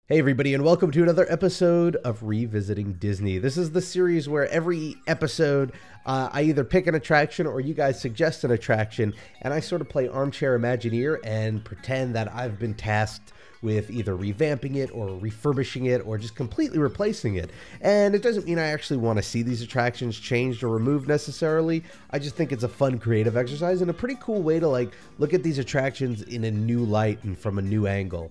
Hey everybody, and welcome to another episode of Revisiting Disney. This is the series where every episode I either pick an attraction or you guys suggest an attraction, and I sort of play armchair Imagineer and pretend that I've been tasked with either revamping it or refurbishing it or just completely replacing it. And it doesn't mean I actually want to see these attractions changed or removed necessarily. I just think it's a fun creative exercise and a pretty cool way to look at these attractions in a new light and from a new angle.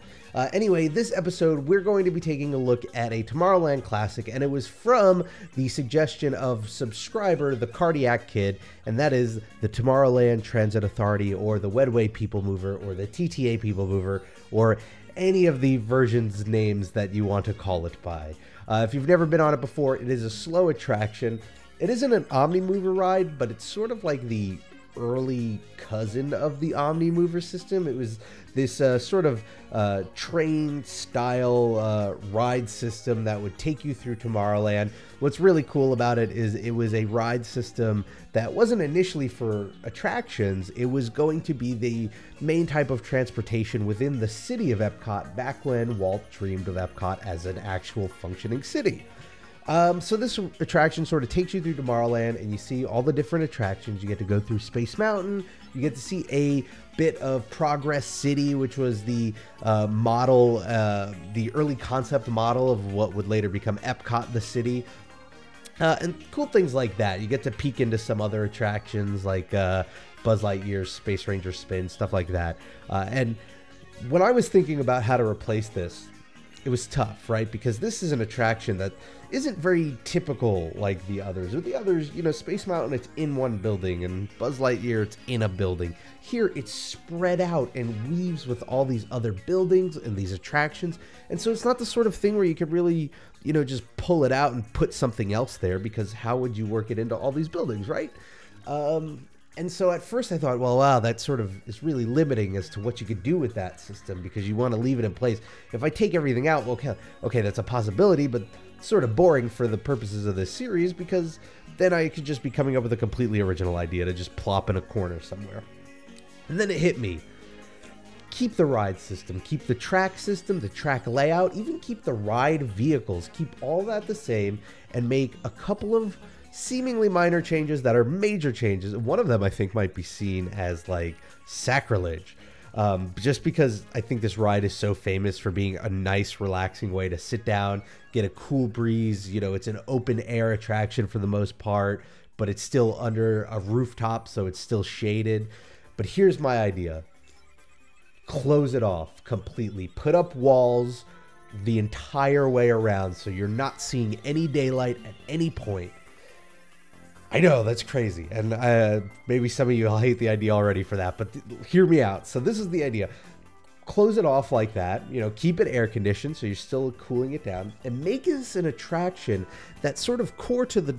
Anyway, this episode we're going to be taking a look at a Tomorrowland classic, and it was from the suggestion of subscriber the Cardiac Kid, and that is the Tomorrowland Transit Authority, or the Wedway People Mover, or the TTA People Mover, or any of the versions names that you want to call it by. If you've never been on it before, it is a slow attraction. It isn't an Omni Mover ride, but it's sort of like the early cousin of the Omni Mover system. It was this sort of train style ride system that would take you through Tomorrowland. What's really cool about it is it was a ride system that wasn't initially for attractions. It was going to be the main type of transportation within the city of Epcot back when Walt dreamed of Epcot as an actual functioning city. So this attraction sort of takes you through Tomorrowland, and you see all the different attractions. You get to go through Space Mountain. You get to see a bit of Progress City, which was the model, the early concept model of what would later become Epcot, the city. And cool things like that. You get to peek into some other attractions like Buzz Lightyear's Space Ranger Spin, stuff like that. And when I was thinking about how to replace this, it was tough, right? Because this is an attraction that isn't very typical like the others. With the others, you know, Space Mountain, it's in one building, and Buzz Lightyear, it's in a building. Here, it's spread out and weaves with all these other buildings and these attractions. And so it's not the sort of thing where you could really, you know, just pull it out and put something else there, because how would you work it into all these buildings, right? And so at first I thought, well, wow, that sort of is really limiting as to what you could do with that system, because you want to leave it in place. If I take everything out, well, okay, that's a possibility, but it's sort of boring for the purposes of this series, because then I could just be coming up with a completely original idea to just plop in a corner somewhere. And then it hit me. Keep the ride system, keep the track system, the track layout, even keep the ride vehicles, keep all that the same, and make a couple of seemingly minor changes that are major changes. One of them I think might be seen as like sacrilege, just because I think this ride is so famous for being a nice, relaxing way to sit down, get a cool breeze. You know, it's an open air attraction for the most part, but it's still under a rooftop, so it's still shaded. But here's my idea. Close it off completely. Put up walls the entire way around so you're not seeing any daylight at any point. I know, that's crazy, and maybe some of you will hate the idea already for that, but hear me out. So this is the idea. Close it off like that, you know, keep it air conditioned so you're still cooling it down, and make this an attraction that's sort of core to the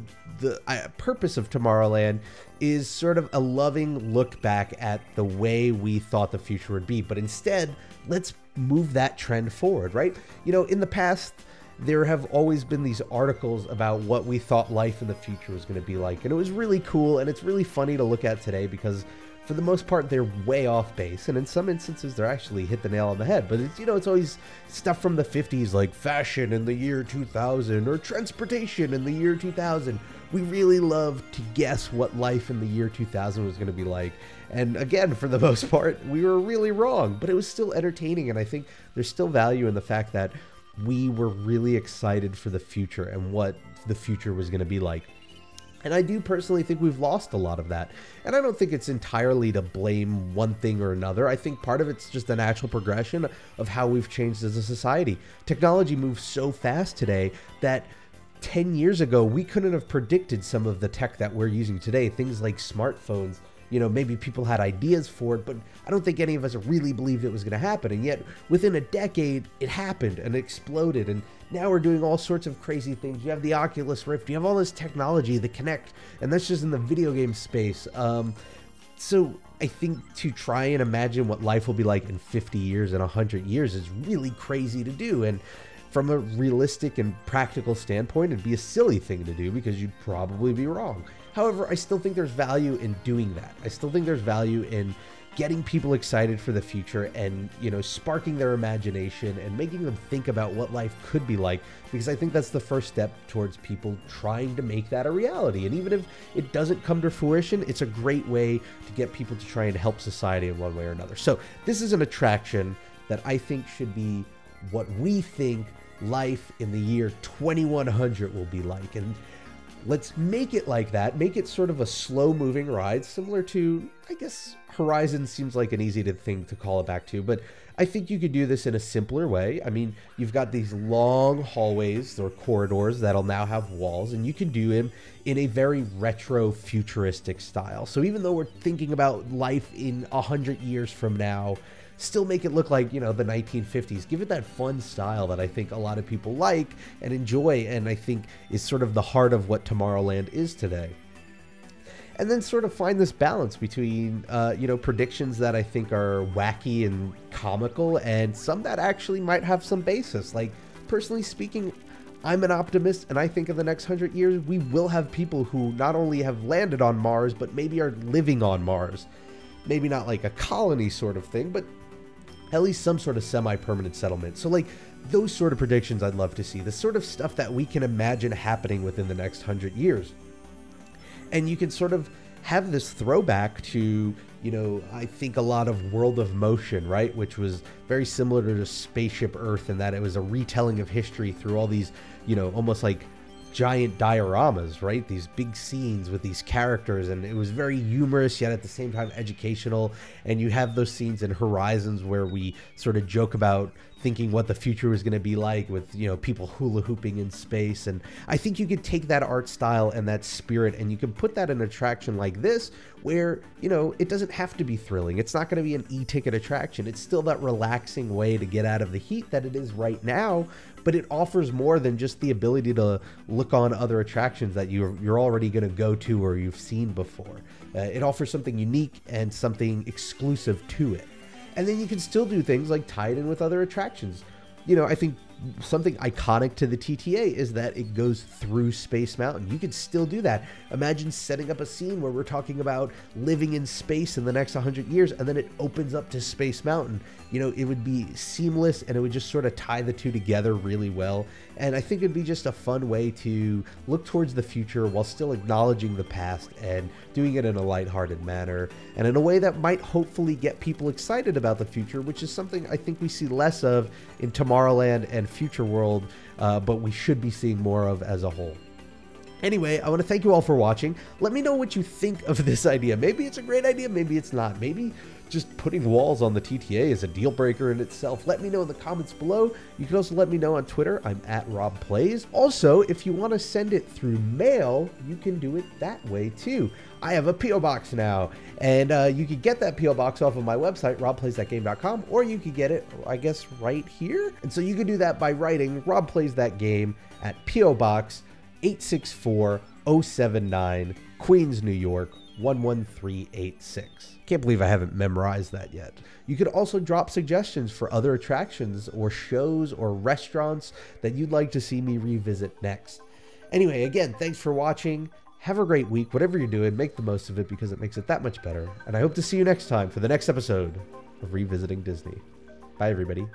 purpose of Tomorrowland, is sort of a loving look back at the way we thought the future would be, but instead, let's move that trend forward, right? You know, in the past, there have always been these articles about what we thought life in the future was going to be like, and it was really cool, and it's really funny to look at today, because for the most part they're way off base, and in some instances they're actually hit the nail on the head. But it's, you know, it's always stuff from the 50s like fashion in the year 2000 or transportation in the year 2000. We really love to guess what life in the year 2000 was going to be like, and again, for the most part we were really wrong, but it was still entertaining, and I think there's still value in the fact that we were really excited for the future and what the future was going to be like. And I do personally think we've lost a lot of that. And I don't think it's entirely to blame one thing or another. I think part of it's just a natural progression of how we've changed as a society. Technology moves so fast today that 10 years ago, we couldn't have predicted some of the tech that we're using today. Things like smartphones. You know, maybe people had ideas for it, but I don't think any of us really believed it was going to happen. And yet, within a decade, it happened and exploded. And now we're doing all sorts of crazy things. You have the Oculus Rift. You have all this technology, the Kinect, and that's just in the video game space. So I think to try and imagine what life will be like in 50 years and 100 years is really crazy to do. And from a realistic and practical standpoint, it'd be a silly thing to do because you'd probably be wrong. However, I still think there's value in doing that. I still think there's value in getting people excited for the future and, you know, sparking their imagination and making them think about what life could be like, because I think that's the first step towards people trying to make that a reality. And even if it doesn't come to fruition, it's a great way to get people to try and help society in one way or another. So this is an attraction that I think should be what we think life in the year 2100 will be like. And let's make it like that. Make it sort of a slow moving ride, similar to, I guess, Horizon seems like an easy thing to call it back to, but I think you could do this in a simpler way. I mean, you've got these long hallways or corridors that'll now have walls, and you can do them in a very retro futuristic style. So even though we're thinking about life in 100 years from now, still make it look like, you know, the 1950s. Give it that fun style that I think a lot of people like and enjoy, and I think is sort of the heart of what Tomorrowland is today. And then sort of find this balance between, you know, predictions that I think are wacky and comical, and some that actually might have some basis. Like, personally speaking, I'm an optimist, and I think in the next 100 years, we will have people who not only have landed on Mars, but maybe are living on Mars. Maybe not like a colony sort of thing, but at least some sort of semi-permanent settlement. So like, those sort of predictions I'd love to see. The sort of stuff that we can imagine happening within the next 100 years. And you can sort of have this throwback to, you know, I think a lot of World of Motion, right? Which was very similar to Spaceship Earth in that it was a retelling of history through all these, you know, almost like giant dioramas, right? These big scenes with these characters, and it was very humorous yet at the same time educational. And you have those scenes in Horizons where we sort of joke about thinking what the future was going to be like with, you know, people hula hooping in space. And I think you could take that art style and that spirit and you can put that in an attraction like this where, you know, it doesn't have to be thrilling. It's not going to be an e-ticket attraction. It's still that relaxing way to get out of the heat that it is right now, but it offers more than just the ability to look on other attractions that you're already going to go to or you've seen before. It offers something unique and something exclusive to it. And then you can still do things like tie it in with other attractions. You know, I think something iconic to the TTA is that it goes through Space Mountain. You could still do that. Imagine setting up a scene where we're talking about living in space in the next 100 years, and then it opens up to Space Mountain. You know, it would be seamless, and it would just sort of tie the two together really well. And I think it'd be just a fun way to look towards the future while still acknowledging the past and doing it in a lighthearted manner, and in a way that might hopefully get people excited about the future, which is something I think we see less of in Tomorrowland and Future World, but we should be seeing more of as a whole. Anyway, I want to thank you all for watching. Let me know what you think of this idea. Maybe it's a great idea, maybe it's not. Maybe just putting walls on the TTA is a deal breaker in itself. Let me know in the comments below. You can also let me know on Twitter. I'm at RobPlays. Also, if you want to send it through mail, you can do it that way too. I have a P.O. Box now, and you can get that P.O. Box off of my website, robplaysthatgame.com, or you could get it, I guess, right here. And so you can do that by writing Rob Plays That Game at P.O. Box 864-079, Queens, New York, 11386. Can't believe I haven't memorized that yet. You could also drop suggestions for other attractions or shows or restaurants that you'd like to see me revisit next. Anyway, again, thanks for watching. Have a great week. Whatever you're doing, make the most of it because it makes it that much better. And I hope to see you next time for the next episode of Revisiting Disney. Bye, everybody.